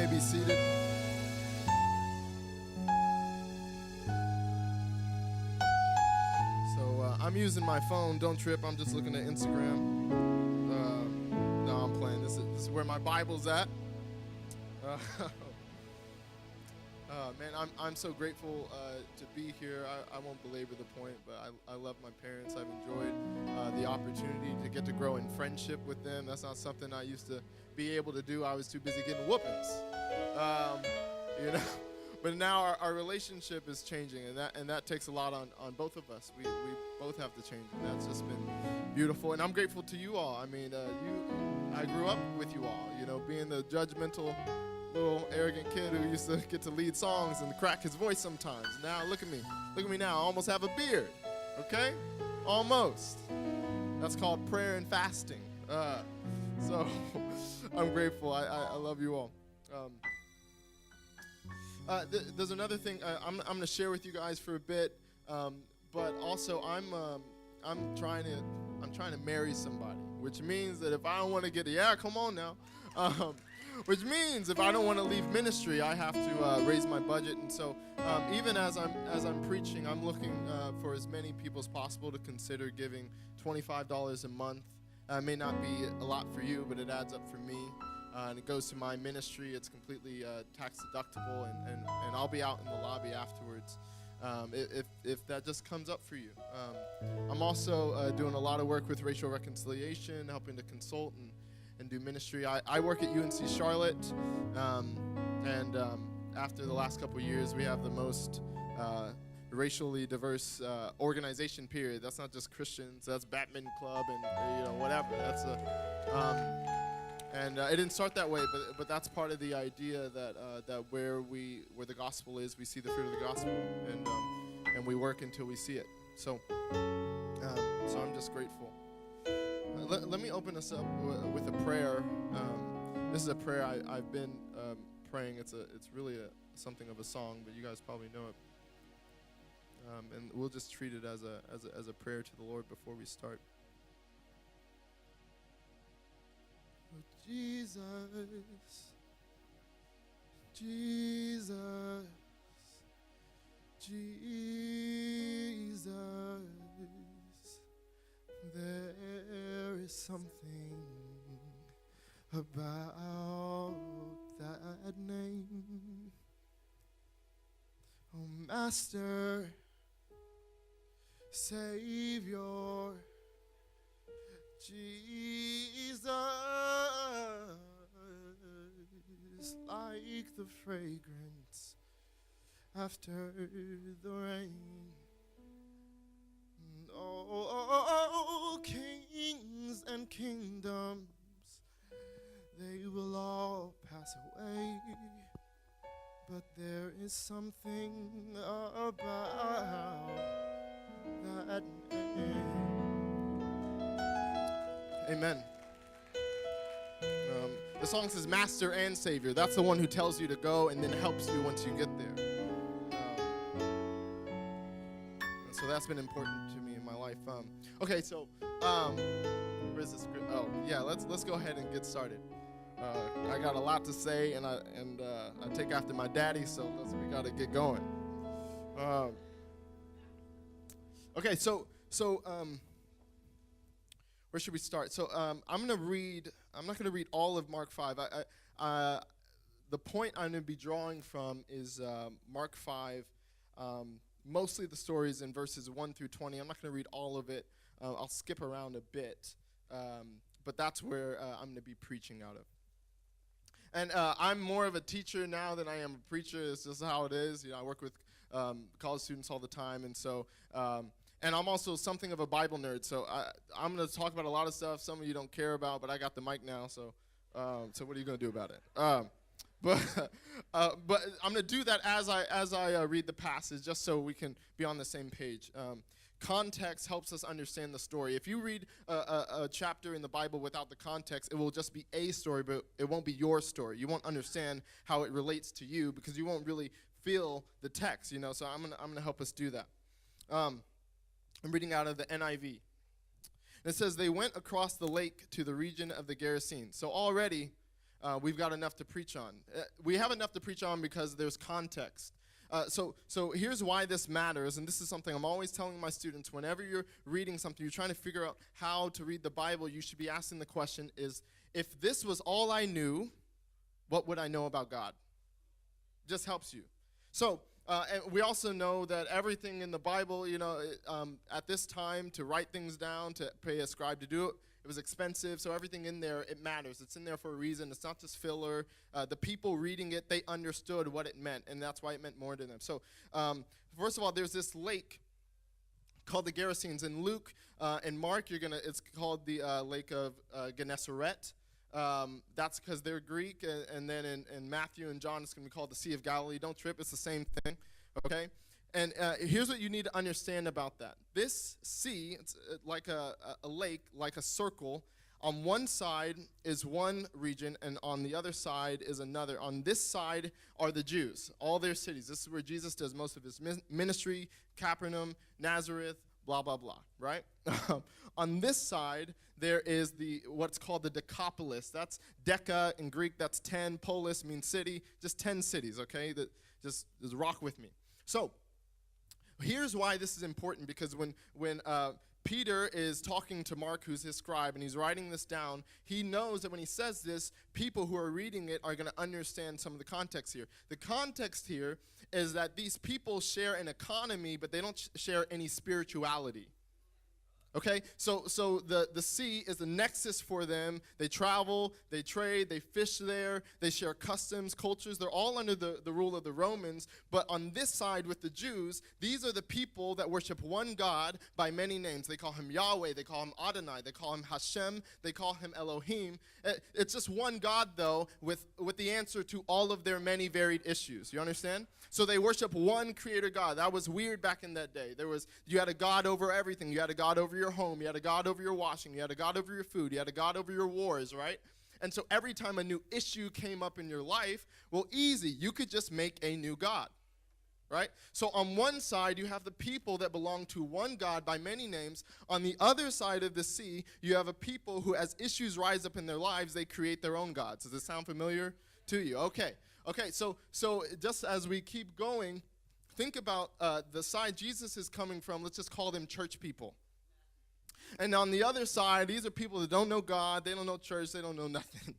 may be seated. So I'm using my phone. Don't trip. I'm just looking at Instagram. No, I'm playing. This is where my Bible's at. Man, I'm so grateful to be here. I won't belabor the point, but I love my parents. I've enjoyed the opportunity to get to grow in friendship with them. That's not something I used to be able to do. I was too busy getting whoopings, you know. But now our relationship is changing, and that takes a lot on both of us. We both have to change, and that's just been beautiful. And I'm grateful to you all. I mean, I grew up with you all. You know, being the judgmental, little arrogant kid who used to get to lead songs and crack his voice sometimes. Now look at me now. I almost have a beard. Okay, almost. That's called prayer and fasting. So I'm grateful. I love you all. There's another thing I'm going to share with you guys for a bit, but also I'm trying to marry somebody, which means that if I don't want to come on now, which means if I don't want to leave ministry, I have to raise my budget, and so even as I'm preaching, I'm looking for as many people as possible to consider giving $25 a month. It may not be a lot for you, but it adds up for me. And it goes to my ministry. It's completely tax deductible, and I'll be out in the lobby afterwards if that just comes up for you. I'm also doing a lot of work with racial reconciliation, helping to consult and do ministry. I work at UNC Charlotte, and after the last couple of years, we have the most racially diverse organization, period. That's not just Christians. That's Batman Club and whatever. That's And it didn't start that way, but that's part of the idea that where the gospel is, we see the fruit of the gospel, and we work until we see it. So I'm just grateful. Let me open us up with a prayer. This is a prayer I've been praying. It's really something of a song, but you guys probably know it. And we'll just treat it as a prayer to the Lord before we start. Jesus, Jesus, Jesus, there is something about that name. Oh, Master, Savior, Jesus, like the fragrance after the rain. Oh, kings and kingdoms, they will all pass away, but there is something about that name. Amen. The song says Master and Savior. That's the one who tells you to go and then helps you once you get there. So that's been important to me in my life. Okay, so where's the script? Oh, yeah. Let's go ahead and get started. I got a lot to say, and I take after my daddy, so we got to get going. Okay, so where should we start? So I'm not going to read all of Mark 5. The point I'm going to be drawing from is Mark 5. Mostly the stories in verses 1 through 20. I'm not going to read all of it. I'll skip around a bit. But that's where I'm going to be preaching out of. And I'm more of a teacher now than I am a preacher. It's just how it is. I work with college students all the time. And so... and I'm also something of a Bible nerd, so I'm going to talk about a lot of stuff some of you don't care about, but I got the mic now, so what are you going to do about it? But I'm going to do that as I read the passage, just so we can be on the same page. Context helps us understand the story. If you read a chapter in the Bible without the context, it will just be a story, but it won't be your story. You won't understand how it relates to you because you won't really feel the text, So I'm going to help us do that. I'm reading out of the NIV. It says, they went across the lake to the region of the Gerasenes. So already, we've got enough to preach on. We have enough to preach on because there's context. So here's why this matters, and this is something I'm always telling my students. Whenever you're reading something, you're trying to figure out how to read the Bible, you should be asking the question is, if this was all I knew, what would I know about God? Just helps you. So, and we also know that everything in the Bible, at this time, to write things down, to pay a scribe to do it, it was expensive. So everything in there, it matters. It's in there for a reason. It's not just filler. The people reading it, they understood what it meant, and that's why it meant more to them. So, first of all, there's this lake called the Gerasenes. In Luke and Mark, it's called the Lake of Gennesaret. That's because they're Greek, and then in Matthew and John, it's going to be called the Sea of Galilee. Don't trip, it's the same thing, okay? And here's what you need to understand about that. This sea, it's like a lake, like a circle. On one side is one region, and on the other side is another. On this side are the Jews, all their cities. This is where Jesus does most of his ministry, Capernaum, Nazareth, blah, blah, blah, right? On this side, there is what's called the Decapolis. That's Deca in Greek, that's 10. Polis means city, just 10 cities, okay? Just rock with me. So, here's why this is important, because when Peter is talking to Mark, who's his scribe, and he's writing this down, he knows that when he says this, people who are reading it are going to understand some of the context here. The context here is that these people share an economy, but they don't share any spirituality. Okay, so the sea is the nexus for them. They travel, they trade, they fish there, they share customs, cultures. They're all under the rule of the Romans. But on this side with the Jews, these are the people that worship one God by many names. They call him Yahweh, they call him Adonai, they call him Hashem, they call him Elohim. It's just one God, though, with the answer to all of their many varied issues. You understand? So they worship one creator God. That was weird back in that day. You had a God over everything. You had a God over your home. You had a God over your washing. You had a God over your food. You had a God over your wars, right? And so every time a new issue came up in your life, well, easy. You could just make a new God, right? So on one side, you have the people that belong to one God by many names. On the other side of the sea, you have a people who, as issues rise up in their lives, they create their own gods. Does this sound familiar to you? Okay, so just as we keep going, think about the side Jesus is coming from. Let's just call them church people. And on the other side, these are people that don't know God, they don't know church, they don't know nothing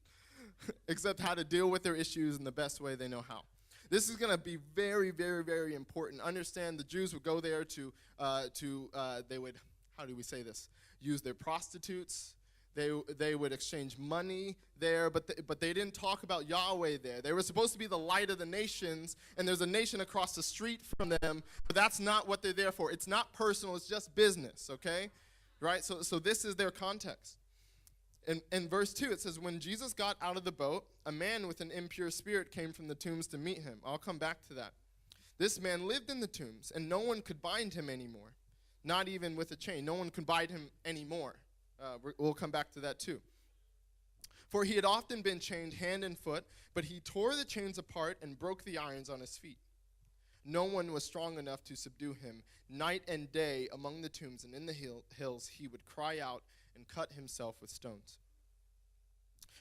except how to deal with their issues in the best way they know how. This is going to be very, very, very important. Understand the Jews would go there they would, how do we say this, use their prostitutes. They would exchange money there, but they didn't talk about Yahweh there. They were supposed to be the light of the nations, and there's a nation across the street from them, but that's not what they're there for. It's not personal, it's just business, okay? Right? So this is their context. In verse 2, it says, when Jesus got out of the boat, a man with an impure spirit came from the tombs to meet him. I'll come back to that. This man lived in the tombs, and no one could bind him anymore, not even with a chain. No one could bind him anymore. We'll come back to that too. For he had often been chained hand and foot, but he tore the chains apart and broke the irons on his feet. No one was strong enough to subdue him. Night and day among the tombs and in the hills he would cry out and cut himself with stones.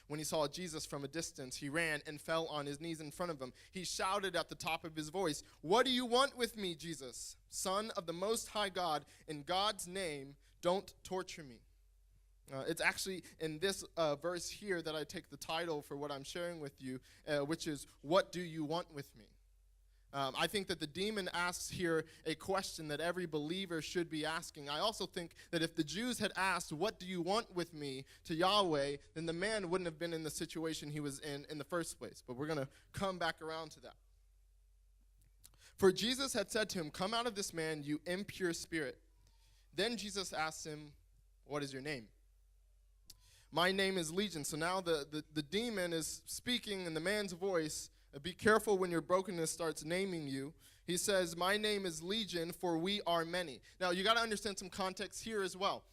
When he saw Jesus from a distance, he ran and fell on his knees in front of him. He shouted at the top of his voice, "What do you want with me, Jesus, Son of the Most High God? In God's name, don't torture me." It's actually in this verse here that I take the title for what I'm sharing with you, which is, what do you want with me? I think that the demon asks here a question that every believer should be asking. I also think that if the Jews had asked, what do you want with me, to Yahweh, then the man wouldn't have been in the situation he was in the first place. But we're going to come back around to that. For Jesus had said to him, "Come out of this man, you impure spirit." Then Jesus asked him, "What is your name?" "My name is Legion." So now the demon is speaking in the man's voice. Be careful when your brokenness starts naming you. He says, "My name is Legion, for we are many." Now, you got to understand some context here as well.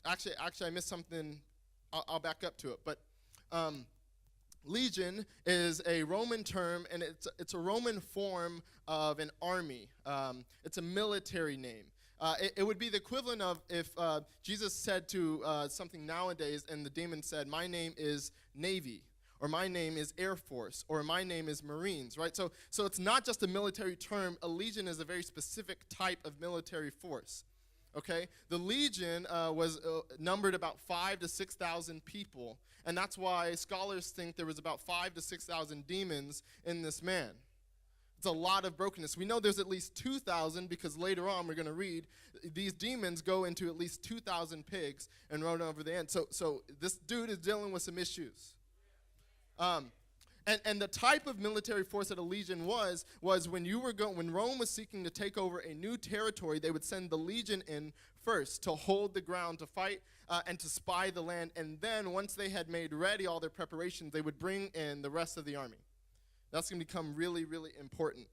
Actually, I missed something. I'll back up to it. But Legion is a Roman term, and it's a Roman form of an army. It's a military name. It would be the equivalent of if Jesus said to something nowadays, and the demon said, "My name is Navy," or my name is Air Force, or my name is Marines, right? So it's not just a military term. A legion is a very specific type of military force, okay? The legion was numbered about 5,000 to 6,000 people, and that's why scholars think there was about 5,000 to 6,000 demons in this man. It's a lot of brokenness. We know there's at least 2,000 because later on we're going to read these demons go into at least 2,000 pigs and run over the end. So this dude is dealing with some issues. And the type of military force that a legion was when Rome was seeking to take over a new territory, they would send the legion in first to hold the ground, to fight and to spy the land. And then once they had made ready all their preparations, they would bring in the rest of the army. That's going to become really, really important.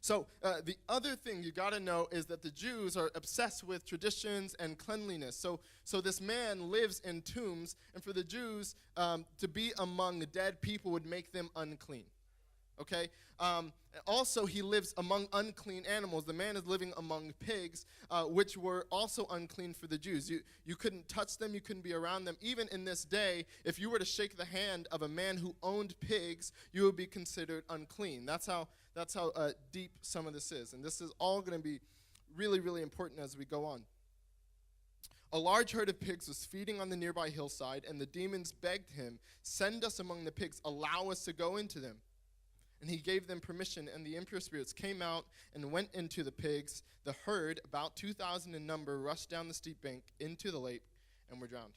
So the other thing you got to know is that the Jews are obsessed with traditions and cleanliness. So this man lives in tombs, and for the Jews, to be among dead people would make them unclean. Okay? Also, he lives among unclean animals. The man is living among pigs, which were also unclean for the Jews. You couldn't touch them. You couldn't be around them. Even in this day, if you were to shake the hand of a man who owned pigs, you would be considered unclean. That's how deep some of this is. And this is all going to be really, really important as we go on. A large herd of pigs was feeding on the nearby hillside, and the demons begged him, "Send us among the pigs. Allow us to go into them." And he gave them permission, and the impure spirits came out and went into the pigs. The herd, about 2,000 in number, rushed down the steep bank into the lake and were drowned.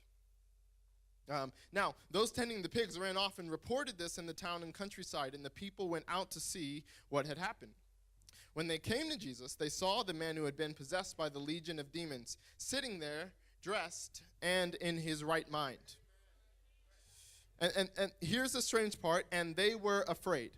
Now, those tending the pigs ran off and reported this in the town and countryside, and the people went out to see what had happened. When they came to Jesus, they saw the man who had been possessed by the legion of demons, sitting there, dressed, and in his right mind. And here's the strange part, and they were afraid.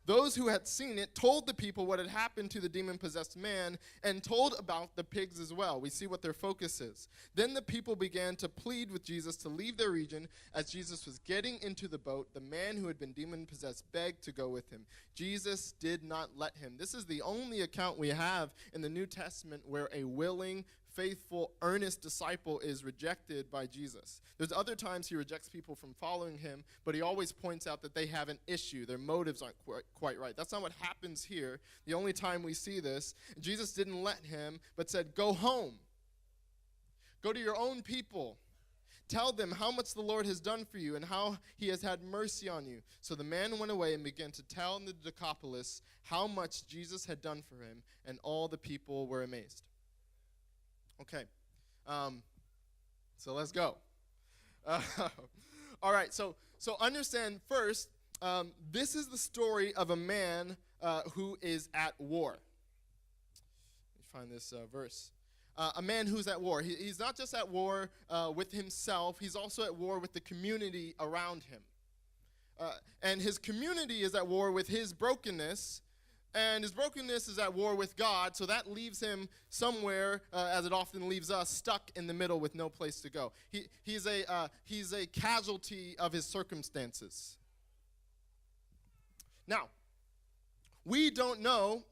Those who had seen it told the people what had happened to the demon-possessed man and told about the pigs as well. We see what their focus is. Then the people began to plead with Jesus to leave their region. As Jesus was getting into the boat, the man who had been demon-possessed begged to go with him. Jesus did not let him. This is the only account we have in the New Testament where a willing, faithful, earnest disciple is rejected by Jesus. There's other times he rejects people from following him, but he always points out that they have an issue. Their motives aren't quite right. That's not what happens here. The only time we see this, Jesus didn't let him, but said, "Go home. Go to your own people. Tell them how much the Lord has done for you and how he has had mercy on you." So the man went away and began to tell in the Decapolis how much Jesus had done for him, and all the people were amazed. Okay, so let's go. All right, so understand first, this is the story of a man who is at war. Let me find this verse. A man who's at war. He's not just at war with himself, he's also at war with the community around him. And his community is at war with his brokenness, and his brokenness is at war with God, so that leaves him somewhere, as it often leaves us, stuck in the middle with no place to go. He's a casualty of his circumstances. Now, we don't know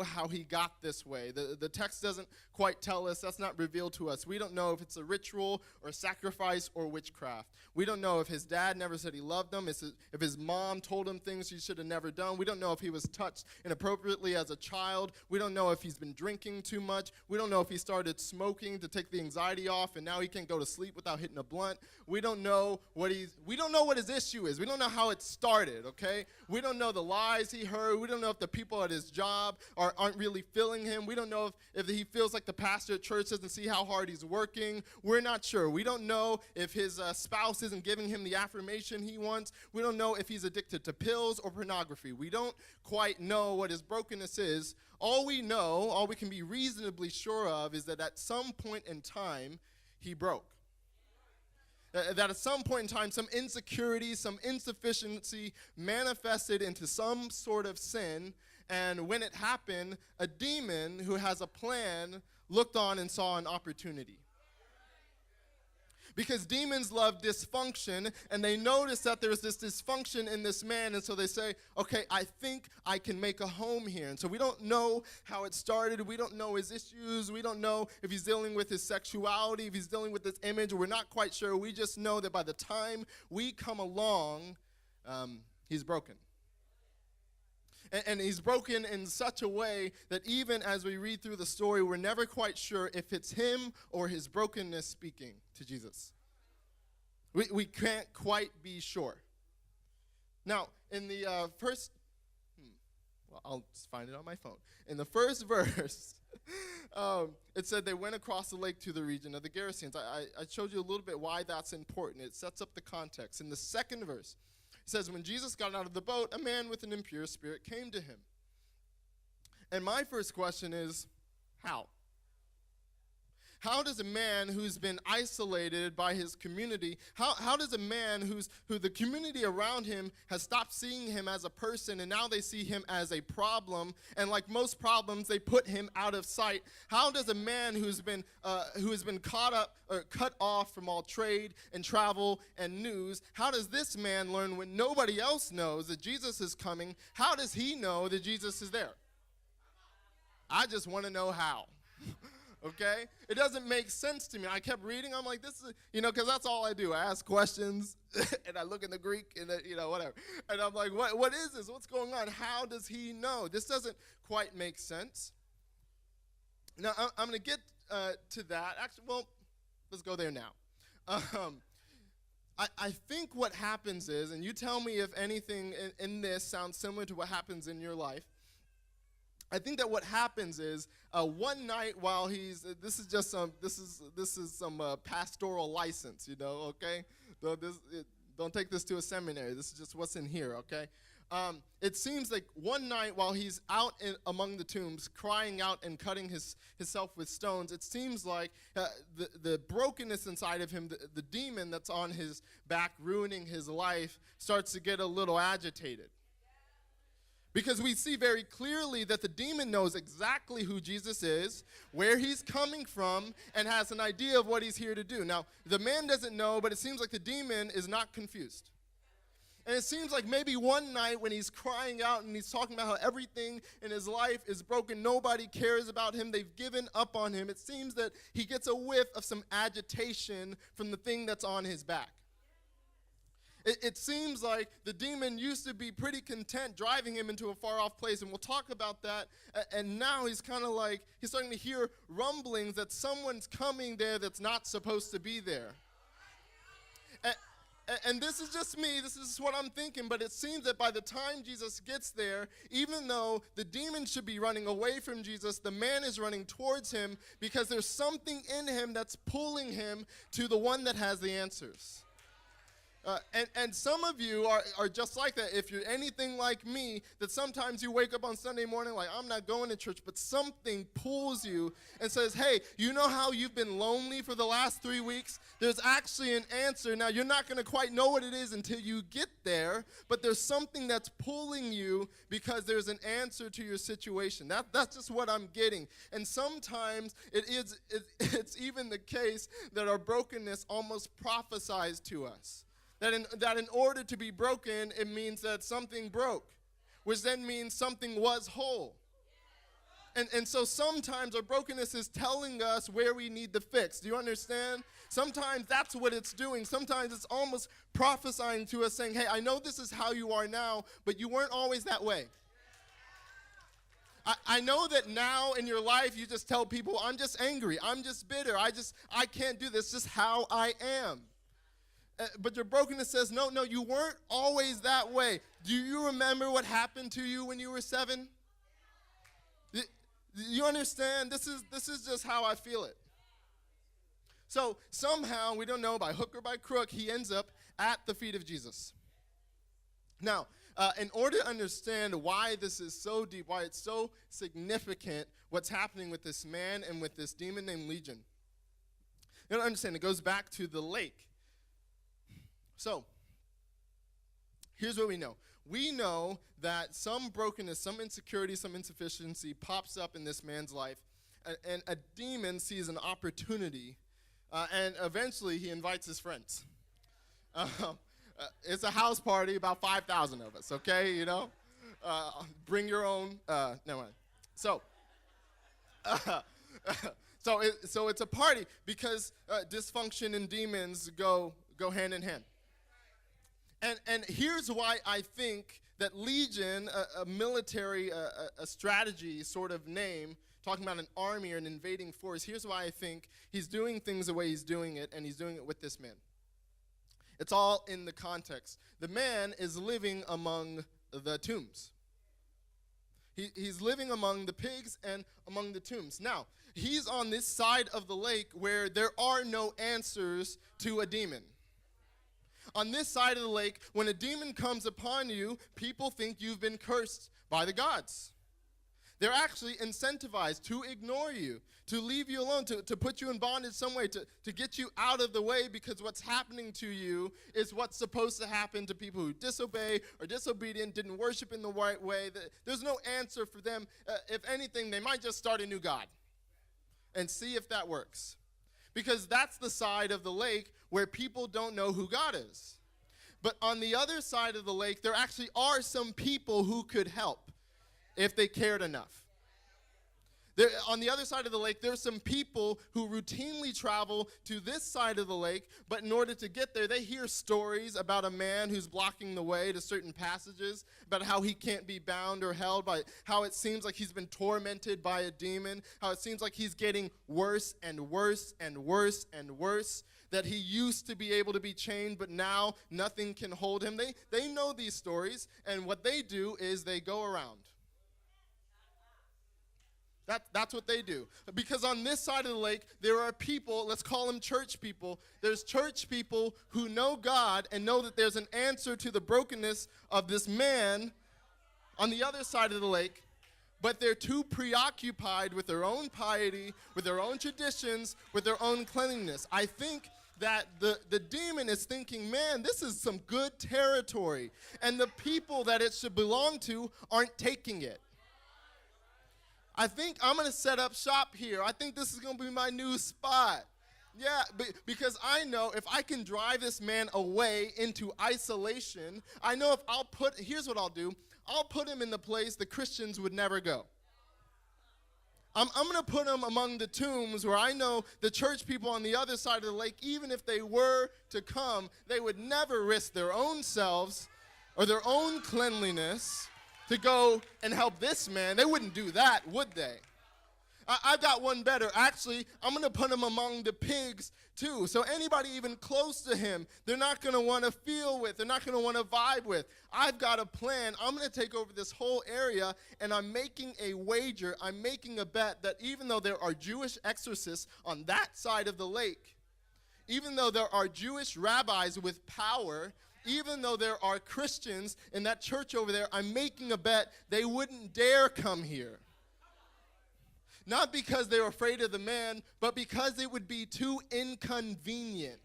how he got this way. The text doesn't quite tell us. That's not revealed to us. We don't know if it's a ritual or sacrifice or witchcraft. We don't know if his dad never said he loved him, if his mom told him things he should have never done. We don't know if he was touched inappropriately as a child. We don't know if he's been drinking too much. We don't know if he started smoking to take the anxiety off and now he can't go to sleep without hitting a blunt. We don't know what his issue is. We don't know how it started, okay? We don't know the lies he heard. We don't know if the people at his job aren't really feeling him. We don't know if he feels like the pastor at church doesn't see how hard he's working. We're not sure. We don't know if his spouse isn't giving him the affirmation he wants. We don't know if he's addicted to pills or pornography. We don't quite know what his brokenness is. All we can be reasonably sure of is that at some point in time, he broke. That at some point in time, some insecurity, some insufficiency manifested into some sort of sin. And when it happened, a demon who has a plan looked on and saw an opportunity. Because demons love dysfunction, and they notice that there's this dysfunction in this man, and so they say, okay, I think I can make a home here. And so we don't know how it started. We don't know his issues. We don't know if he's dealing with his sexuality, if he's dealing with this image. We're not quite sure. We just know that by the time we come along, he's broken. And he's broken in such a way that even as we read through the story, we're never quite sure if it's him or his brokenness speaking to Jesus. We can't quite be sure. Now, in the I'll just find it on my phone. In the first verse, it said they went across the lake to the region of the Gerasenes. I showed you a little bit why that's important. It sets up the context. In the second verse, it says, when Jesus got out of the boat, a man with an impure spirit came to him. And my first question is, how? How does a man who's been isolated by his community, how does a man who the community around him has stopped seeing him as a person, and now they see him as a problem, and like most problems, they put him out of sight? How does a man who has been caught up or cut off from all trade and travel and news, how does this man learn when nobody else knows that Jesus is coming? How does he know that Jesus is there? I just want to know how. Okay? It doesn't make sense to me. I kept reading. I'm like, this is, because that's all I do. I ask questions, and I look in the Greek, and whatever. And I'm like, what is this? What's going on? How does he know? This doesn't quite make sense. Now, I'm going to get to that. Actually, well, let's go there now. I think what happens is, and you tell me if anything in this sounds similar to what happens in your life, I think that what happens is one night while he's this is some pastoral license, okay? Don't take this to a seminary. This is just what's in here, okay? It seems like one night while he's out among the tombs, crying out and cutting himself with stones, it seems like the brokenness inside of him, the demon that's on his back ruining his life, starts to get a little agitated. Because we see very clearly that the demon knows exactly who Jesus is, where he's coming from, and has an idea of what he's here to do. Now, the man doesn't know, but it seems like the demon is not confused. And it seems like maybe one night when he's crying out and he's talking about how everything in his life is broken, nobody cares about him, they've given up on him, it seems that he gets a whiff of some agitation from the thing that's on his back. It seems like the demon used to be pretty content driving him into a far-off place, and we'll talk about that. And now he's kind of like, he's starting to hear rumblings that someone's coming there that's not supposed to be there. And this is just me, this is what I'm thinking, but it seems that by the time Jesus gets there, even though the demon should be running away from Jesus, the man is running towards him because there's something in him that's pulling him to the one that has the answers. And some of you are just like that. If you're anything like me, that sometimes you wake up on Sunday morning like, I'm not going to church, but something pulls you and says, hey, you know how you've been lonely for the last 3 weeks? There's actually an answer. Now, you're not going to quite know what it is until you get there, but there's something that's pulling you because there's an answer to your situation. That's just what I'm getting. And sometimes it's even the case that our brokenness almost prophesies to us. That in order to be broken, it means that something broke, which then means something was whole. And so sometimes our brokenness is telling us where we need the fix. Do you understand? Sometimes that's what it's doing. Sometimes it's almost prophesying to us saying, hey, I know this is how you are now, but you weren't always that way. I know that now in your life you just tell people, I'm just angry, I'm just bitter, I can't do this, just how I am. But your brokenness says, no, you weren't always that way. Do you remember what happened to you when you were 7? Do you understand? This is just how I feel it. So somehow, we don't know, by hook or by crook, he ends up at the feet of Jesus. Now, in order to understand why this is so deep, why it's so significant, what's happening with this man and with this demon named Legion, you don't understand, it goes back to the lake. So, here's what we know. We know that some brokenness, some insecurity, some insufficiency pops up in this man's life, and a demon sees an opportunity And eventually he invites his friends. It's a house party, about 5,000 of us, okay, you know? Bring your own, never mind. So, so it's a party because dysfunction and demons go hand in hand. And here's why I think that Legion, a military, a strategy sort of name, talking about an army or an invading force, here's why I think he's doing things the way he's doing it, and he's doing it with this man. It's all in the context. The man is living among the tombs. He's living among the pigs and among the tombs. Now, he's on this side of the lake where there are no answers to a demon. On this side of the lake, when a demon comes upon you, people think you've been cursed by the gods. They're actually incentivized to ignore you, to leave you alone, to put you in bondage some way, to get you out of the way, because what's happening to you is what's supposed to happen to people who disobey or disobedient, didn't worship in the right way. There's no answer for them. If anything, they might just start a new god and see if that works. Because that's the side of the lake where people don't know who God is. But on the other side of the lake, there actually are some people who could help if they cared enough. On the other side of the lake, there's some people who routinely travel to this side of the lake, but in order to get there, they hear stories about a man who's blocking the way to certain passages, about how he can't be bound or held, by how it seems like he's been tormented by a demon, how it seems like he's getting worse and worse and worse and worse, that he used to be able to be chained, but now nothing can hold him. They know these stories, and what they do is they go around. That's what they do. Because on this side of the lake, there are people, let's call them church people. There's church people who know God and know that there's an answer to the brokenness of this man on the other side of the lake, but they're too preoccupied with their own piety, with their own traditions, with their own cleanliness. I think that the demon is thinking, man, this is some good territory, and the people that it should belong to aren't taking it. I think I'm going to set up shop here. I think this is going to be my new spot. Yeah, because I know if I can drive this man away into isolation, I know if here's what I'll do. I'll put him in the place the Christians would never go. I'm going to put him among the tombs where I know the church people on the other side of the lake, even if they were to come, they would never risk their own selves or their own cleanliness to go and help this man. They wouldn't do that, would they? I've got one better. Actually, I'm going to put him among the pigs too. So anybody even close to him, they're not going to want to feel with. They're not going to want to vibe with. I've got a plan. I'm going to take over this whole area, and I'm making a wager. I'm making a bet that even though there are Jewish exorcists on that side of the lake, even though there are Jewish rabbis with power, even though there are Christians in that church over there, I'm making a bet they wouldn't dare come here. Not because they were afraid of the man, but because it would be too inconvenient.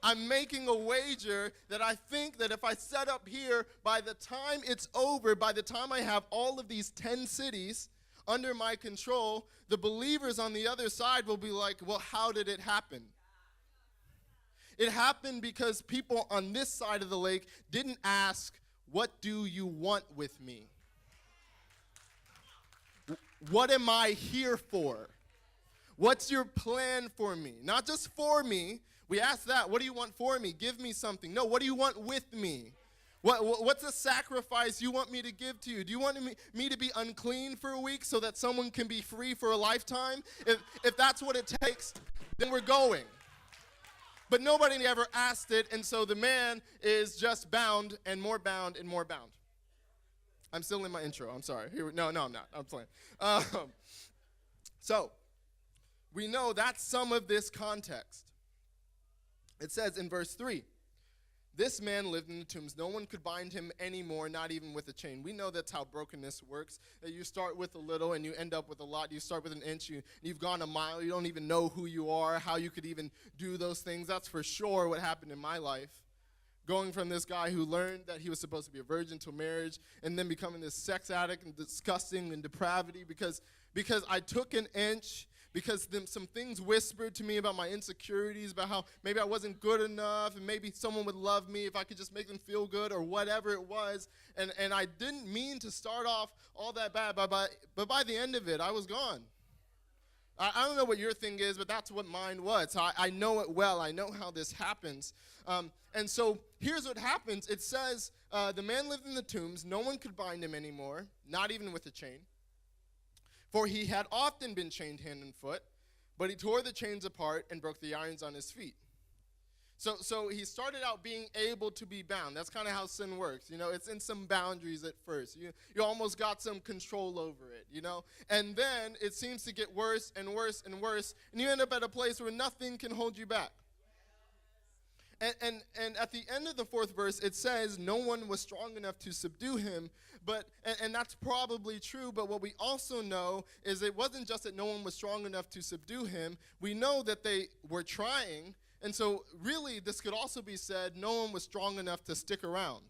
I'm making a wager that I think that if I set up here, by the time it's over, by the time I have all of these 10 cities under my control, the believers on the other side will be like, well, how did it happen? It happened because people on this side of the lake didn't ask, what do you want with me? What am I here for? What's your plan for me? Not just for me. We ask that. What do you want for me? Give me something. No, what do you want with me? What's a sacrifice you want me to give to you? Do you want me to be unclean for a week so that someone can be free for a lifetime? If that's what it takes, then we're going. But nobody ever asked it, and so the man is just bound and more bound and more bound. I'm still in my intro. I'm sorry. No, I'm not. I'm playing. So we know that's some of this context. It says in verse 3, this man lived in the tombs. No one could bind him anymore, not even with a chain. We know that's how brokenness works. That you start with a little and you end up with a lot. You start with an inch, you've gone a mile. You don't even know who you are, how you could even do those things. That's for sure what happened in my life. Going from this guy who learned that he was supposed to be a virgin to marriage, and then becoming this sex addict and disgusting and depravity because I took an inch, because some things whispered to me about my insecurities, about how maybe I wasn't good enough, and maybe someone would love me if I could just make them feel good or whatever it was. And I didn't mean to start off all that bad, but by the end of it, I was gone. I don't know what your thing is, but that's what mine was. So I know it well. I know how this happens. And so here's what happens. It says, the man lived in the tombs. No one could bind him anymore, not even with a chain. For he had often been chained hand and foot, but he tore the chains apart and broke the irons on his feet. So he started out being able to be bound. That's kind of how sin works. You know, it's in some boundaries at first. You almost got some control over it, you know. And then it seems to get worse and worse and worse, and you end up at a place where nothing can hold you back. And at the end of the 4th verse, it says no one was strong enough to subdue him. And that's probably true, but what we also know is it wasn't just that no one was strong enough to subdue him. We know that they were trying, and so really this could also be said no one was strong enough to stick around.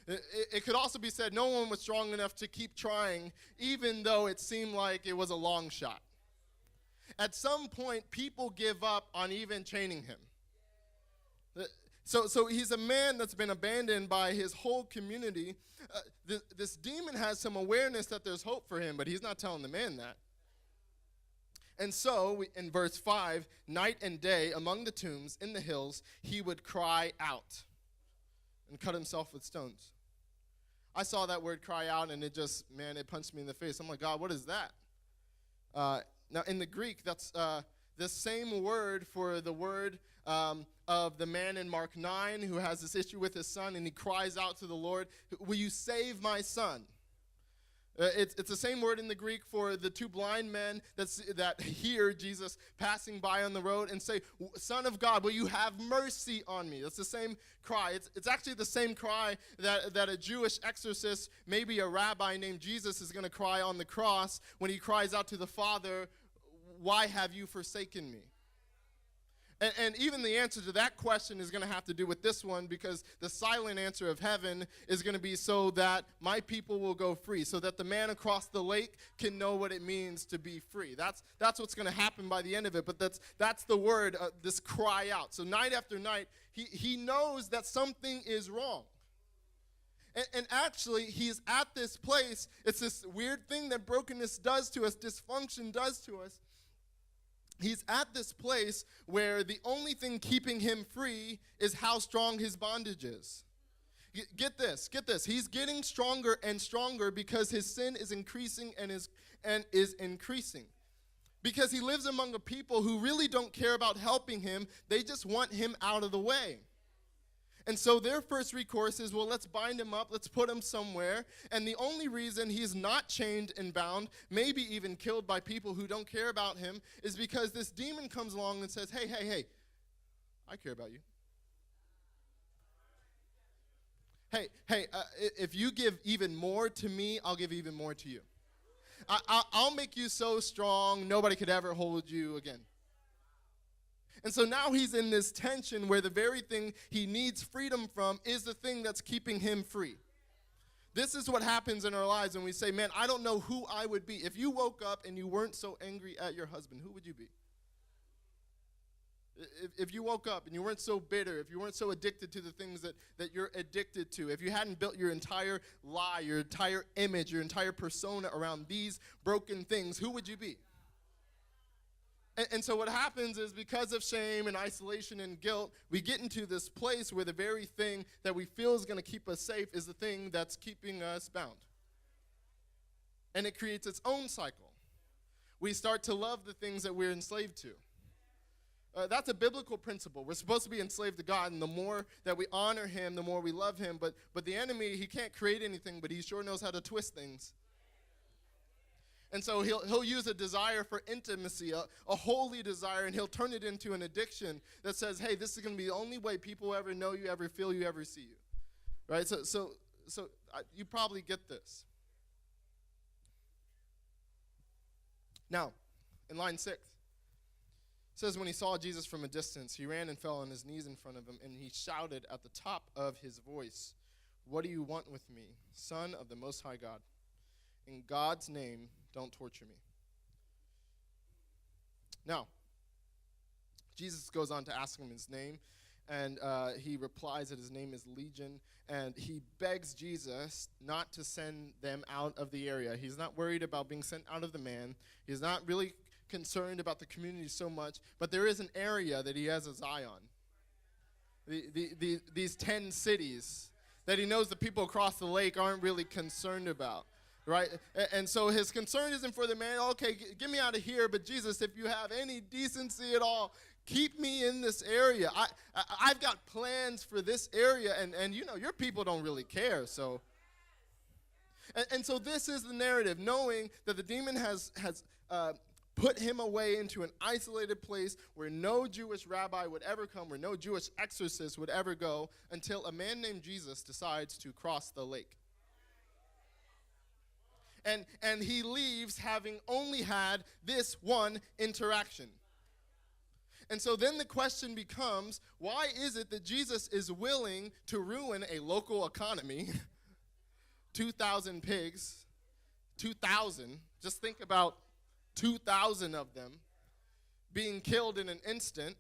It could also be said no one was strong enough to keep trying, even though it seemed like it was a long shot. At some point, people give up on even chaining him. So he's a man that's been abandoned by his whole community. This demon has some awareness that there's hope for him, but he's not telling the man that. And so, in verse 5, night and day among the tombs in the hills, he would cry out and cut himself with stones. I saw that word cry out, and it punched me in the face. I'm like, God, what is that? Now, in the Greek, that's the same word for the word of the man in Mark 9 who has this issue with his son, and he cries out to the Lord, will you save my son? It's the same word in the Greek for the 2 blind men that hear Jesus passing by on the road and say, Son of God, will you have mercy on me? That's the same cry. It's actually the same cry that a Jewish exorcist, maybe a rabbi named Jesus, is going to cry on the cross when he cries out to the Father, why have you forsaken me? And even the answer to that question is going to have to do with this one, because the silent answer of heaven is going to be so that my people will go free, so that the man across the lake can know what it means to be free. That's what's going to happen by the end of it, but that's the word, this cry out. So night after night, he knows that something is wrong. And actually, he's at this place. It's this weird thing that brokenness does to us, dysfunction does to us. He's at this place where the only thing keeping him free is how strong his bondage is. Get this. He's getting stronger and stronger because his sin is increasing and is increasing. Because he lives among a people who really don't care about helping him. They just want him out of the way. And so their first recourse is, well, let's bind him up, let's put him somewhere. And the only reason he's not chained and bound, maybe even killed by people who don't care about him, is because this demon comes along and says, hey, I care about you. Hey, if you give even more to me, I'll give even more to you. I'll make you so strong, nobody could ever hold you again. And so now he's in this tension where the very thing he needs freedom from is the thing that's keeping him free. This is what happens in our lives when we say, man, I don't know who I would be. If you woke up and you weren't so angry at your husband, who would you be? If you woke up and you weren't so bitter, if you weren't so addicted to the things that you're addicted to, if you hadn't built your entire lie, your entire image, your entire persona around these broken things, who would you be? And so what happens is, because of shame and isolation and guilt, we get into this place where the very thing that we feel is going to keep us safe is the thing that's keeping us bound. And it creates its own cycle. We start to love the things that we're enslaved to. That's a biblical principle. We're supposed to be enslaved to God, and the more that we honor him, the more we love him. But the enemy, he can't create anything, but he sure knows how to twist things. And so he'll use a desire for intimacy, a holy desire, and he'll turn it into an addiction that says, hey, this is going to be the only way people ever know you, ever feel you, ever see you. Right? So you probably get this. Now, in line 6, it says, when he saw Jesus from a distance, he ran and fell on his knees in front of him, and he shouted at the top of his voice, what do you want with me, Son of the Most High God? In God's name, don't torture me. Now, Jesus goes on to ask him his name, and he replies that his name is Legion, and he begs Jesus not to send them out of the area. He's not worried about being sent out of the man. He's not really concerned about the community so much, but there is an area that he has his eye on. These 10 cities that he knows the people across the lake aren't really concerned about. Right? And so his concern isn't for the man, okay, get me out of here, but Jesus, if you have any decency at all, keep me in this area. I've got plans for this area, and you know, your people don't really care. So, and so this is the narrative, knowing that the demon has put him away into an isolated place where no Jewish rabbi would ever come, where no Jewish exorcist would ever go, until a man named Jesus decides to cross the lake. And he leaves having only had this one interaction. And so then the question becomes, why is it that Jesus is willing to ruin a local economy? 2,000 pigs, 2,000, just think about 2,000 of them being killed in an instant.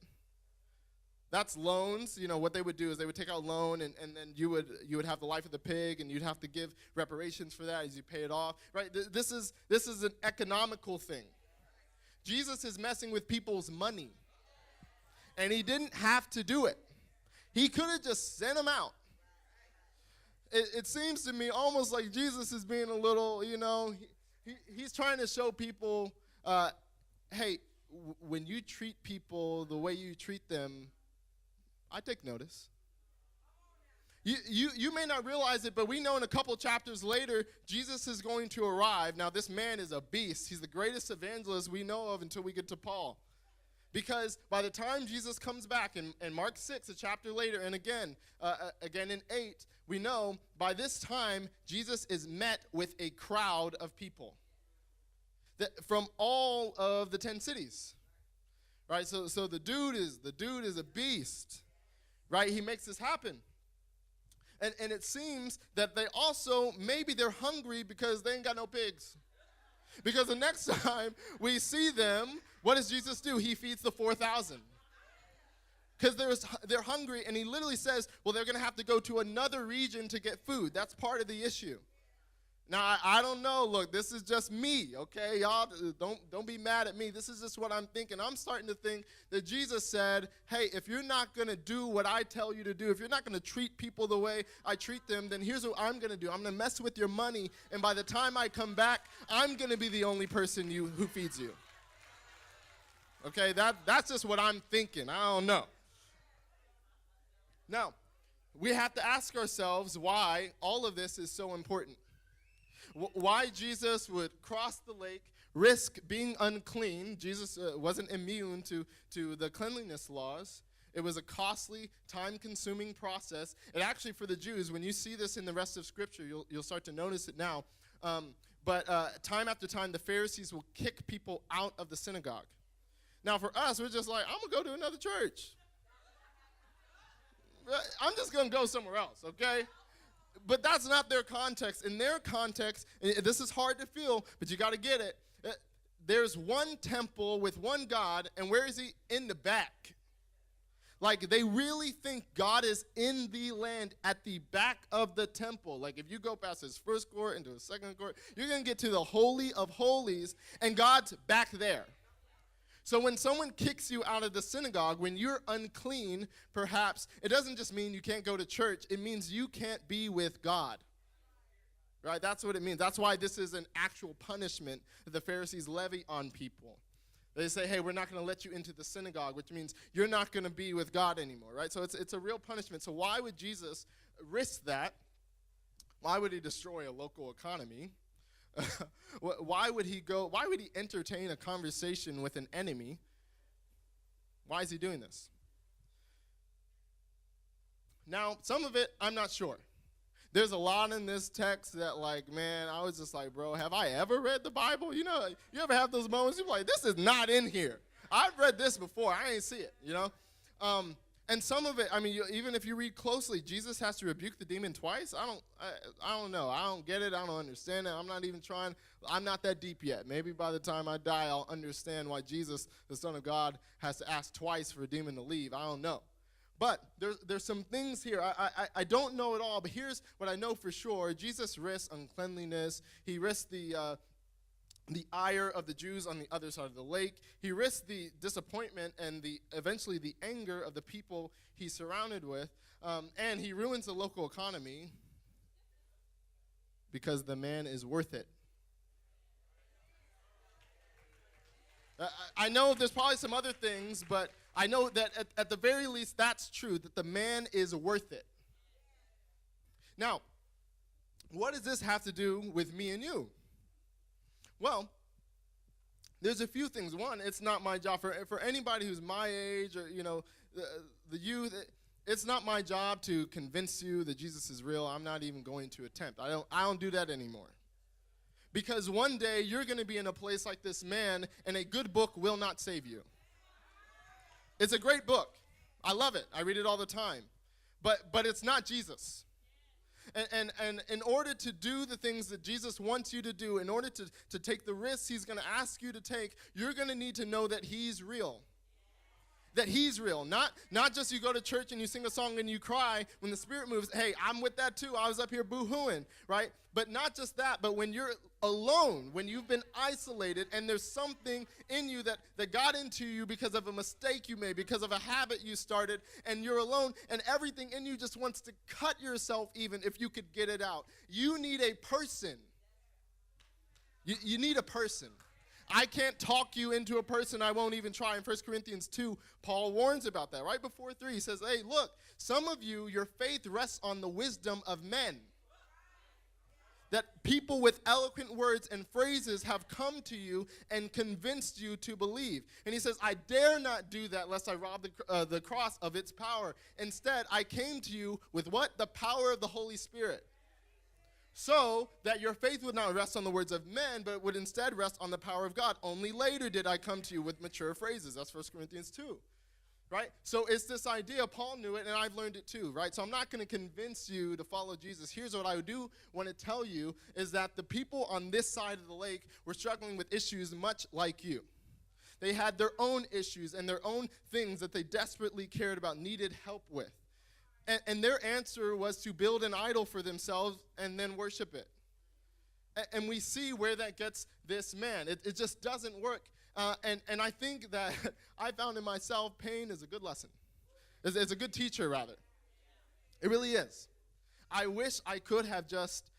That's loans. You know, what they would do is they would take out a loan, and then you would have the life of the pig, and you'd have to give reparations for that as you pay it off. Right? This is an economical thing. Jesus is messing with people's money. And he didn't have to do it. He could have just sent them out. It seems to me almost like Jesus is being a little, you know, he's trying to show people, hey, when you treat people the way you treat them, I take notice. You may not realize it, but we know in a couple chapters later, Jesus is going to arrive. Now, this man is a beast. He's the greatest evangelist we know of until we get to Paul. Because by the time Jesus comes back in Mark 6, a chapter later, and again in 8, we know by this time, Jesus is met with a crowd of people from all of the 10 cities. Right? So the dude is a beast. Right? He makes this happen. And it seems that they also, maybe they're hungry because they ain't got no pigs. Because the next time we see them, what does Jesus do? He feeds the 4,000. Because they're hungry, and he literally says, well, they're going to have to go to another region to get food. That's part of the issue. Now, I don't know. Look, this is just me, okay? Y'all, don't be mad at me. This is just what I'm thinking. I'm starting to think that Jesus said, hey, if you're not going to do what I tell you to do, if you're not going to treat people the way I treat them, then here's what I'm going to do. I'm going to mess with your money, and by the time I come back, I'm going to be the only person who feeds you. Okay, that's just what I'm thinking. I don't know. Now, we have to ask ourselves why all of this is so important. Why Jesus would cross the lake, risk being unclean. Jesus wasn't immune to the cleanliness laws. It was a costly, time-consuming process. And actually, for the Jews, when you see this in the rest of Scripture, you'll start to notice it now. But time after time, the Pharisees will kick people out of the synagogue. Now, for us, we're just like, I'm going to go to another church. I'm just going to go somewhere else, okay? But that's not their context. In their context, this is hard to feel, but you got to get it. There's one temple with one God, and where is he? In the back. Like, they really think God is in the land at the back of the temple. Like, if you go past his first court into his second court, you're going to get to the Holy of Holies, and God's back there. So when someone kicks you out of the synagogue, when you're unclean, perhaps, it doesn't just mean you can't go to church. It means you can't be with God. Right? That's what it means. That's why this is an actual punishment that the Pharisees levy on people. They say, hey, we're not going to let you into the synagogue, which means you're not going to be with God anymore. Right? So it's a real punishment. So why would Jesus risk that? Why would he destroy a local economy? Why would he entertain a conversation with an enemy? Why is he doing this? Now, some of it, I'm not sure. There's a lot in this text that, like, man, I was just like, bro, have I ever read the Bible? You know, you ever have those moments you're like, this is not in here. I've read this before. I ain't see it, you know? And some of it, I mean, even if you read closely, Jesus has to rebuke the demon twice. I don't know. I don't get it. I don't understand it. I'm not even trying. I'm not that deep yet. Maybe by the time I die, I'll understand why Jesus, the Son of God, has to ask twice for a demon to leave. I don't know. But there's some things here. I don't know it all, but here's what I know for sure. Jesus risked uncleanliness. He risked the ire of the Jews on the other side of the lake. He risked the disappointment and eventually the anger of the people he's surrounded with. And he ruins the local economy because the man is worth it. I know there's probably some other things, but I know that at the very least that's true, that the man is worth it. Now, what does this have to do with me and you? Well, there's a few things. One, it's not my job. For anybody who's my age or, the youth, it's not my job to convince you that Jesus is real. I'm not even going to attempt. I don't do that anymore. Because one day you're going to be in a place like this man, and a good book will not save you. It's a great book. I love it. I read it all the time. But it's not Jesus. And in order to do the things that Jesus wants you to do, in order to take the risks he's going to ask you to take, you're going to need to know that he's real. That he's real. Not just you go to church and you sing a song and you cry when the Spirit moves. Hey, I'm with that too. I was up here boo-hooing, right? But not just that, but when you're alone, when you've been isolated and there's something in you that got into you because of a mistake you made, because of a habit you started, and you're alone, and everything in you just wants to cut yourself even if you could get it out. You need a person. You need a person. I can't talk you into a person. I won't even try. In 1 Corinthians 2, Paul warns about that. Right before 3, he says, hey, look, some of you, your faith rests on the wisdom of men. That people with eloquent words and phrases have come to you and convinced you to believe. And he says, I dare not do that lest I rob the cross of its power. Instead, I came to you with what? The power of the Holy Spirit. So that your faith would not rest on the words of men, but would instead rest on the power of God. Only later did I come to you with mature phrases. That's 1 Corinthians 2. Right? So it's this idea. Paul knew it, and I've learned it too, right? So I'm not going to convince you to follow Jesus. Here's what I do want to tell you is that the people on this side of the lake were struggling with issues much like you. They had their own issues and their own things that they desperately cared about, needed help with. And their answer was to build an idol for themselves and then worship it. And we see where that gets this man. It just doesn't work. And I think that I found in myself pain is a good lesson. It's a good teacher, rather. It really is. I wish I could have just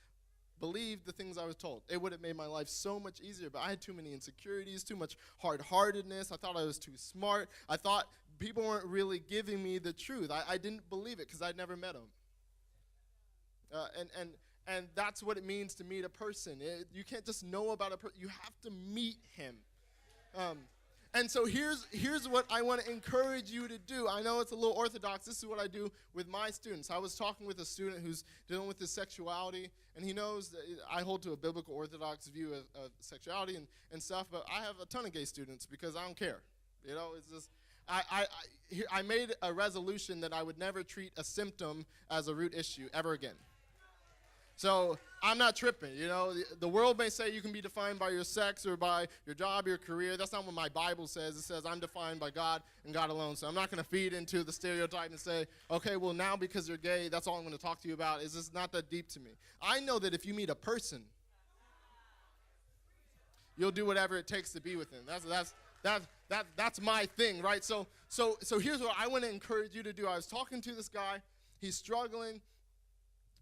believed the things I was told. It would have made my life so much easier, but I had too many insecurities, too much hard-heartedness. I thought I was too smart. I thought people weren't really giving me the truth. I didn't believe it because I'd never met them. And that's what it means to meet a person. You can't just know about a person. You have to meet him. And so here's what I want to encourage you to do. I know it's a little orthodox. This is what I do with my students. I was talking with a student who's dealing with his sexuality, and he knows that I hold to a biblical orthodox view of sexuality and stuff, but I have a ton of gay students because I don't care. It's just, I made a resolution that I would never treat a symptom as a root issue ever again. So I'm not tripping, The world may say you can be defined by your sex or by your job, your career. That's not what my Bible says. It says I'm defined by God and God alone. So I'm not going to feed into the stereotype and say, okay, well, now because you're gay, that's all I'm going to talk to you about. It's just not that deep to me. I know that if you meet a person, you'll do whatever it takes to be with him. That's my thing, right? So here's what I want to encourage you to do. I was talking to this guy. He's struggling.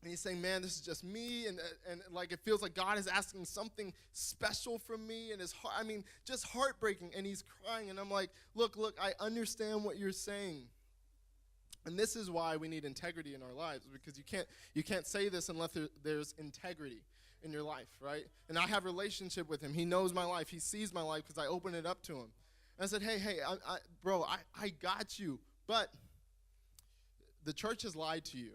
And he's saying, man, this is just me, and like it feels like God is asking something special from me, and just heartbreaking, and he's crying, and I'm like, look, I understand what you're saying. And this is why we need integrity in our lives, because you can't say this unless there's integrity in your life, right? And I have a relationship with him. He knows my life. He sees my life because I open it up to him. And I said, hey, bro, I got you, but the church has lied to you.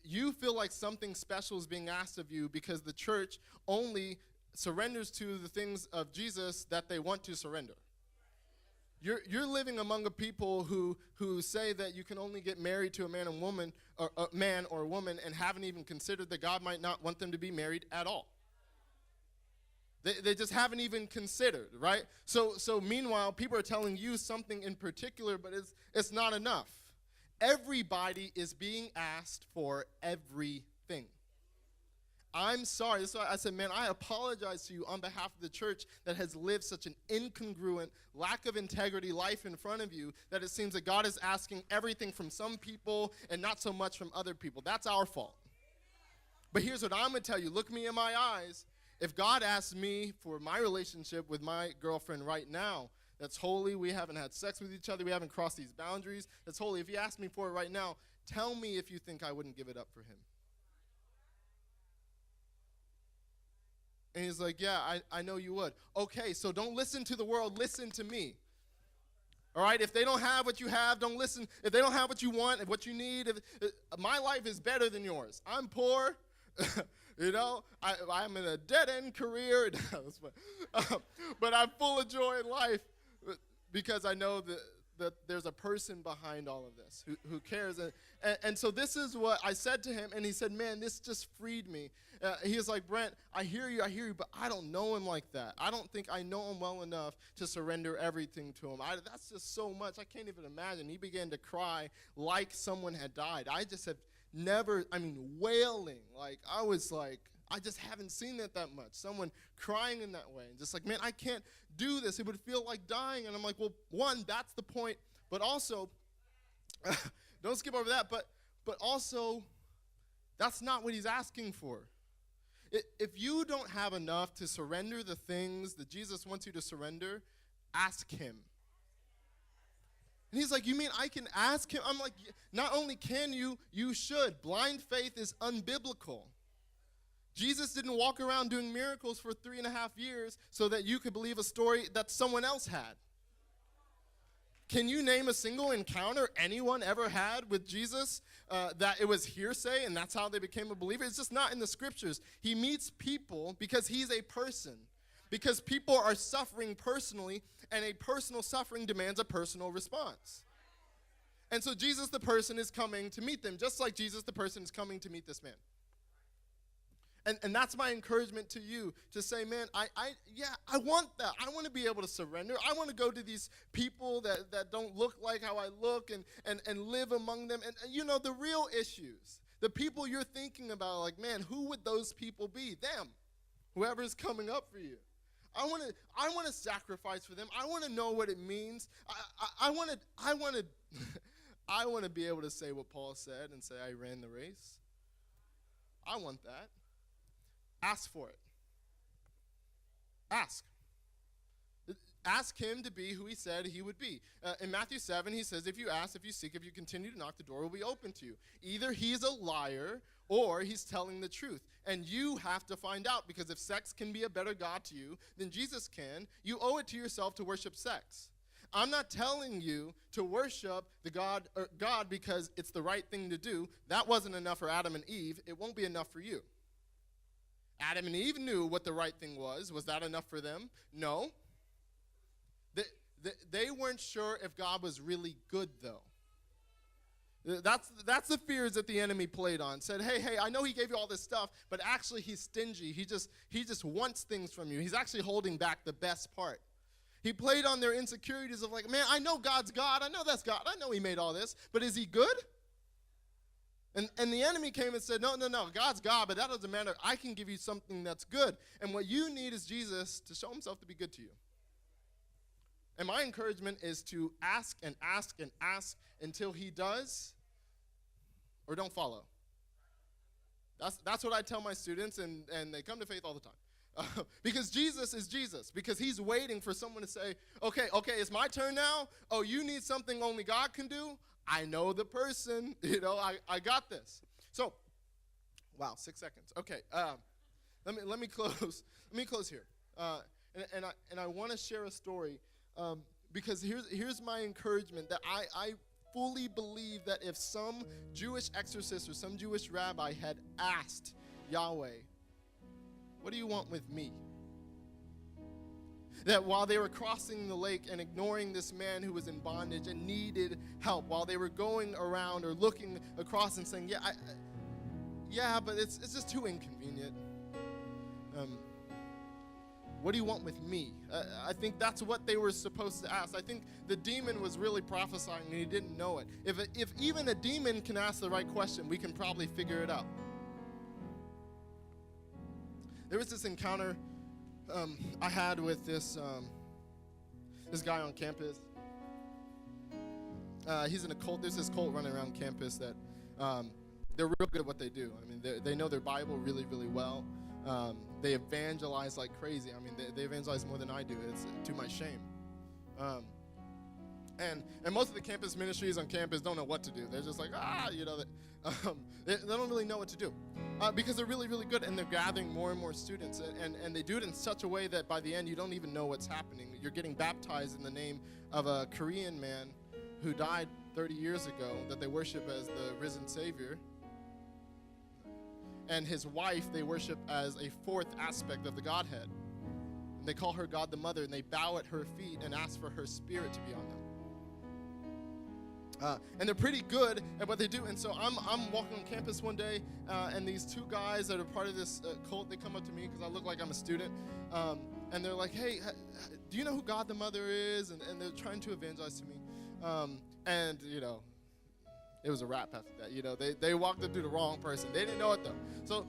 You feel like something special is being asked of you because the church only surrenders to the things of Jesus that they want to surrender. You're living among a people who say that you can only get married to a man and woman, or a man or a woman, and haven't even considered that God might not want them to be married at all. They just haven't even considered, right? So meanwhile, people are telling you something in particular, but it's not enough. Everybody is being asked for everything. I'm sorry. That's why I said, man, I apologize to you on behalf of the church that has lived such an incongruent, lack of integrity life in front of you that it seems that God is asking everything from some people and not so much from other people. That's our fault. But here's what I'm going to tell you. Look me in my eyes. If God asks me for my relationship with my girlfriend right now, that's holy. We haven't had sex with each other. We haven't crossed these boundaries. That's holy. If he asked me for it right now, tell me if you think I wouldn't give it up for him. And he's like, yeah, I know you would. Okay, so don't listen to the world. Listen to me. All right? If they don't have what you have, don't listen. If they don't have what you want and what you need, my life is better than yours. I'm poor. You know, I'm in a dead-end career. But I'm full of joy in life because I know that there's a person behind all of this who cares. And so this is what I said to him, and he said, man, this just freed me. He was like, Brent, I hear you, but I don't know him like that. I don't think I know him well enough to surrender everything to him. That's just so much. I can't even imagine. He began to cry like someone had died. I just have never, wailing. Like, I was like, I just haven't seen it that much. Someone crying in that way. And just like, man, I can't do this. It would feel like dying. And I'm like, well, one, that's the point. But also, don't skip over that. But also, that's not what he's asking for. If you don't have enough to surrender the things that Jesus wants you to surrender, ask him. And he's like, you mean I can ask him? I'm like, not only can you, you should. Blind faith is unbiblical. Jesus didn't walk around doing miracles for 3.5 years so that you could believe a story that someone else had. Can you name a single encounter anyone ever had with Jesus that it was hearsay and that's how they became a believer? It's just not in the scriptures. He meets people because he's a person. Because people are suffering personally, and a personal suffering demands a personal response. And so Jesus the person is coming to meet them, just like Jesus the person is coming to meet this man. And that's my encouragement to you, to say, man, I want that. I want to be able to surrender. I want to go to these people that don't look like how I look and live among them. And you know, the real issues, the people you're thinking about, like, man, who would those people be? Them. Whoever's coming up for you. I want to sacrifice for them. I want to know what it means. I want to be able to say what Paul said and say I ran the race. I want that. Ask for it. Ask. Ask him to be who he said he would be. In Matthew 7, he says, if you ask, if you seek, if you continue to knock, the door will be open to you. Either he's a liar or he's telling the truth. And you have to find out, because if sex can be a better God to you than Jesus can, you owe it to yourself to worship sex. I'm not telling you to worship the God because it's the right thing to do. That wasn't enough for Adam and Eve. It won't be enough for you. Adam and Eve knew what the right thing was. Was that enough for them? No. They weren't sure if God was really good, though. That's the fears that the enemy played on. Said, hey, I know he gave you all this stuff, but actually he's stingy. He just wants things from you. He's actually holding back the best part. He played on their insecurities of like, man, I know God's God. I know that's God. I know he made all this, but is he good? And the enemy came and said, no, God's God, but that doesn't matter. I can give you something that's good. And what you need is Jesus to show himself to be good to you. And my encouragement is to ask and ask and ask until he does, or don't follow. That's what I tell my students, and they come to faith all the time. Because Jesus is Jesus. Because he's waiting for someone to say, okay, it's my turn now. Oh, you need something only God can do? I know the person. I got this. So, wow, 6 seconds. Okay, let me close. Let me close here. And I want to share a story. Because here's my encouragement, that I fully believe that if some Jewish exorcist or some Jewish rabbi had asked Yahweh, what do you want with me? That while they were crossing the lake and ignoring this man who was in bondage and needed help, while they were going around or looking across and saying, but it's just too inconvenient. What do you want with me? I think that's what they were supposed to ask. I think the demon was really prophesying and he didn't know it. If even a demon can ask the right question, we can probably figure it out. There was this encounter I had with this guy on campus. He's in a cult. There's this cult running around campus that they're real good at what they do. I mean, they know their Bible really, really well. They evangelize like crazy. I mean, they evangelize more than I do. It's to my shame. And most of the campus ministries on campus don't know what to do. They're just like, they don't really know what to do because they're really, really good, and they're gathering more and more students. And they do it in such a way that by the end, you don't even know what's happening. You're getting baptized in the name of a Korean man who died 30 years ago that they worship as the risen Savior. And his wife, they worship as a fourth aspect of the Godhead. And they call her God the Mother, and they bow at her feet and ask for her spirit to be on them. And they're pretty good at what they do. And so I'm walking on campus one day, and these two guys that are part of this cult, they come up to me because I look like I'm a student. And they're like, hey, do you know who God the Mother is? And they're trying to evangelize to me. It was a wrap after that. They walked up to the wrong person. They didn't know it though.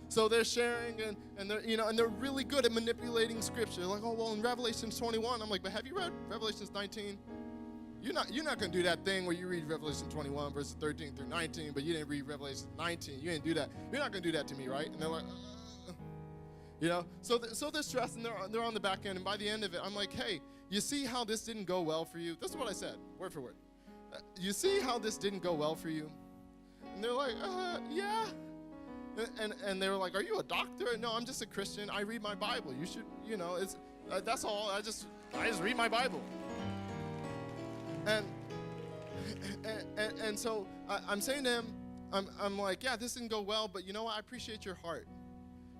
So they're sharing and they're and they're really good at manipulating scripture. They're like, oh well, in Revelation 21, I'm like, but have you read Revelation 19? You're not gonna do that thing where you read Revelation 21 verses 13 through 19, but you didn't read Revelation 19. You didn't do that. You're not gonna do that to me, right? And they're like, So they're stressed and they're on the back end. And by the end of it, I'm like, hey, you see how this didn't go well for you? This is what I said, word for word. You see how this didn't go well for you? And they're like, yeah. And they were like, are you a doctor? No, I'm just a Christian. I read my Bible. You should, it's that's all. I just read my Bible. And so I'm saying to him, I'm like, yeah, this didn't go well, but you know what? I appreciate your heart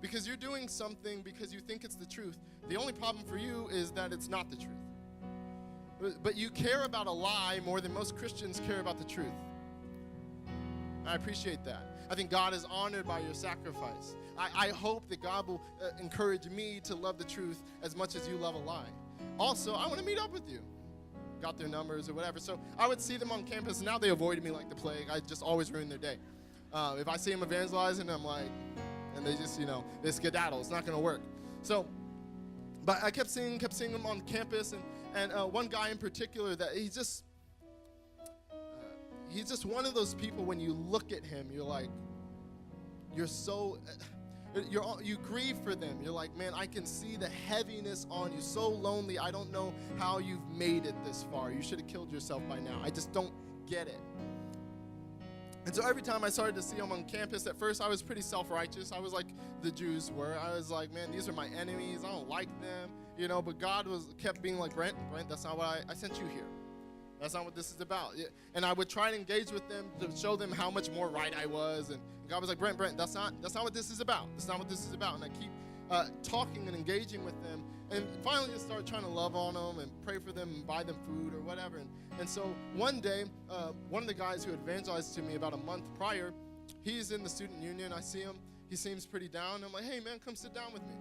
because you're doing something because you think it's the truth. The only problem for you is that it's not the truth. But you care about a lie more than most Christians care about the truth. I appreciate that. I think God is honored by your sacrifice. I hope that God will encourage me to love the truth as much as you love a lie. Also, I want to meet up with you. Got their numbers or whatever. So I would see them on campus. And now they avoided me like the plague. I just always ruin their day. If I see them evangelizing, I'm like, and they just, they skedaddle. It's not going to work. So, but I kept seeing them on campus. And one guy in particular that he's just one of those people when you look at him, you're like, you grieve for them. You're like, man, I can see the heaviness on you. So lonely. I don't know how you've made it this far. You should have killed yourself by now. I just don't get it. And so every time I started to see him on campus, at first I was pretty self-righteous. I was like the Jews were. I was like, man, these are my enemies. I don't like them. But God kept being like, Brent, that's not what I sent you here. That's not what this is about. And I would try to engage with them to show them how much more right I was. And God was like, Brent, that's not what this is about. That's not what this is about. And I keep talking and engaging with them. And finally just start trying to love on them and pray for them and buy them food or whatever. And so one day, one of the guys who evangelized to me about a month prior, he's in the student union. I see him. He seems pretty down. I'm like, hey, man, come sit down with me.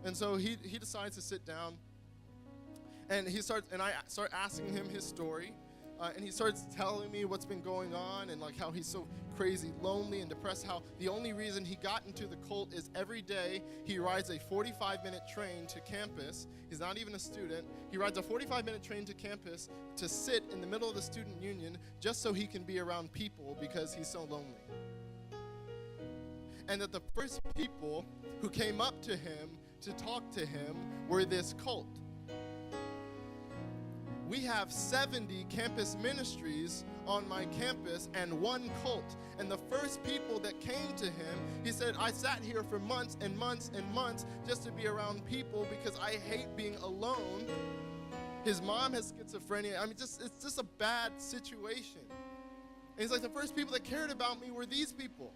And so he decides to sit down, and I start asking him his story, and he starts telling me what's been going on and like how he's so crazy lonely and depressed, how the only reason he got into the cult is every day he rides a 45-minute train to campus. He's not even a student. He rides a 45-minute train to campus to sit in the middle of the student union just so he can be around people because he's so lonely. And that the first people who came up to him to talk to him were this cult. We have 70 campus ministries on my campus and one cult. And the first people that came to him, he said, I sat here for months and months and months just to be around people because I hate being alone. His mom has schizophrenia. I mean, it's just a bad situation. And he's like, the first people that cared about me were these people.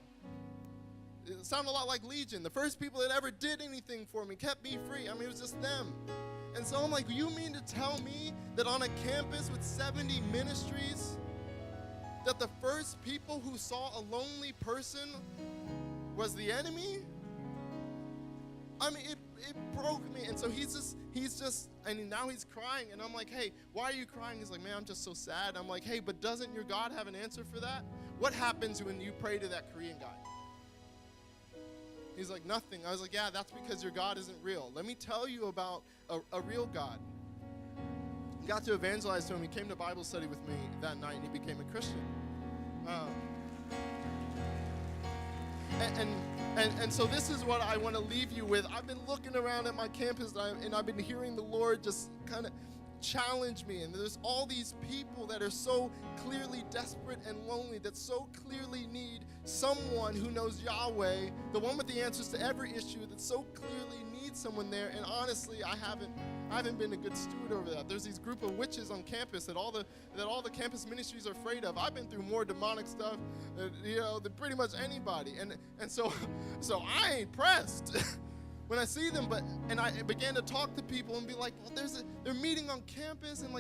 It sounded a lot like Legion. The first people that ever did anything for me, kept me free. I mean, it was just them. And so I'm like, you mean to tell me that on a campus with 70 ministries, that the first people who saw a lonely person was the enemy? I mean, it broke me. And so he's just, and now he's crying. And I'm like, hey, why are you crying? He's like, man, I'm just so sad. I'm like, hey, but doesn't your God have an answer for that? What happens when you pray to that Korean guy? He's like, nothing. I was like, yeah, that's because your God isn't real. Let me tell you about a real God. I got to evangelize to him. He came to Bible study with me that night, and he became a Christian. And so this is what I want to leave you with. I've been looking around at my campus, and I've been hearing the Lord just kind of challenge me. And there's all these people that are so clearly desperate and lonely, that so clearly need someone who knows Yahweh, the one with the answers to every issue, that so clearly needs someone there. And honestly, I haven't been a good steward over that. There's these group of witches on campus that all the campus ministries are afraid of. I've been through more demonic stuff, than pretty much anybody. And so I ain't pressed when I see them. And I began to talk to people and be like, well, they're meeting on campus, and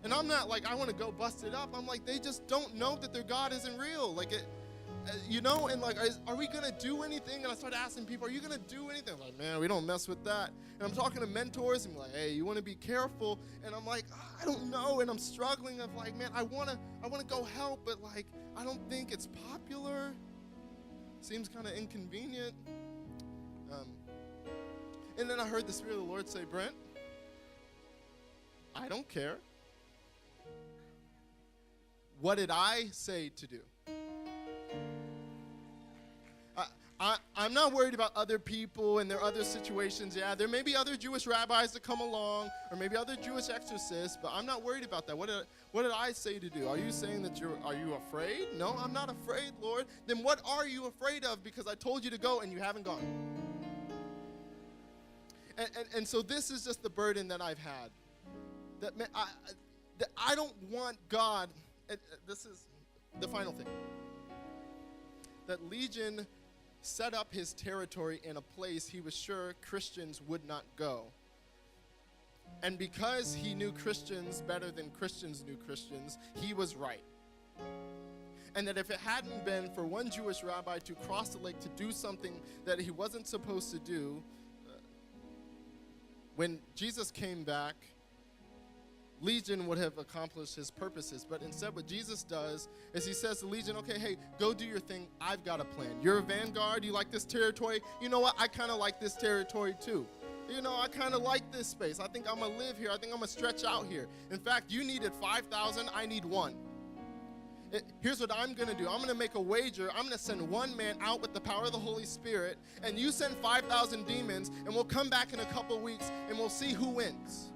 and I'm not like I want to go bust it up. I'm like, they just don't know that their God isn't real. And like, are we going to do anything? And I started asking people, are you going to do anything? I'm like, man, we don't mess with that. And I'm talking to mentors, and I'm like, hey, you want to be careful? And I'm like, I don't know. And I'm struggling of like, man, I want to go help, but like, I don't think it's popular. Seems kind of inconvenient. And then I heard the Spirit of the Lord say, Brent, I don't care. What did I say to do? I'm not worried about other people and their other situations. Yeah, there may be other Jewish rabbis that come along, or maybe other Jewish exorcists, but I'm not worried about that. What did I say to do? Are you saying that are you afraid? No, I'm not afraid, Lord. Then what are you afraid of? Because I told you to go and you haven't gone. And so this is just the burden that I've had. That I don't want God, and this is the final thing, that Legion set up his territory in a place he was sure Christians would not go. And because he knew Christians better than Christians knew Christians, he was right. And that if it hadn't been for one Jewish rabbi to cross the lake to do something that he wasn't supposed to do, when Jesus came back, Legion would have accomplished his purposes. But instead what Jesus does is he says to Legion, okay, hey, go do your thing. I've got a plan. You're a vanguard. You like this territory. You know what? I kind of like this territory too. I kind of like this space. I think I'm going to live here. I think I'm going to stretch out here. In fact, you needed 5,000. I need one. Here's what I'm going to do. I'm going to make a wager. I'm going to send one man out with the power of the Holy Spirit, and you send 5,000 demons, and we'll come back in a couple weeks, and we'll see who wins.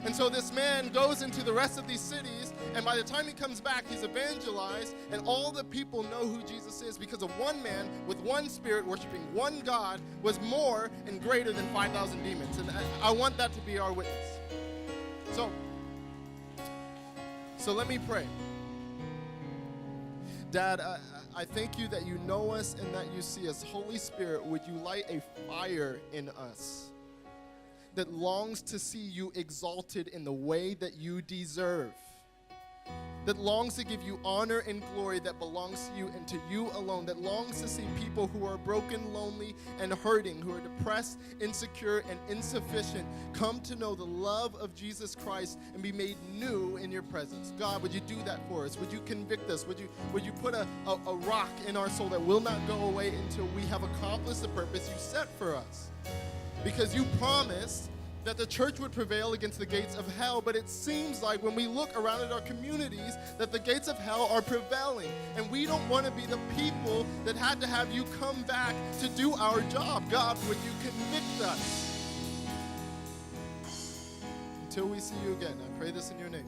And so this man goes into the rest of these cities, and by the time he comes back, he's evangelized, and all the people know who Jesus is because of one man with one spirit worshiping one God was more and greater than 5,000 demons. And I want that to be our witness. So let me pray. Dad, I thank you that you know us and that you see us. Holy Spirit, would you light a fire in us that longs to see you exalted in the way that you deserve, that longs to give you honor and glory that belongs to you and to you alone, that longs to see people who are broken, lonely, and hurting, who are depressed, insecure, and insufficient, come to know the love of Jesus Christ and be made new in your presence. God, would you do that for us? Would you convict us? Would you put a rock in our soul that will not go away until we have accomplished the purpose you set for us? Because you promised that the church would prevail against the gates of hell, but it seems like when we look around at our communities that the gates of hell are prevailing, and we don't want to be the people that had to have you come back to do our job. God, would you convict us until we see you again? I pray this in your name.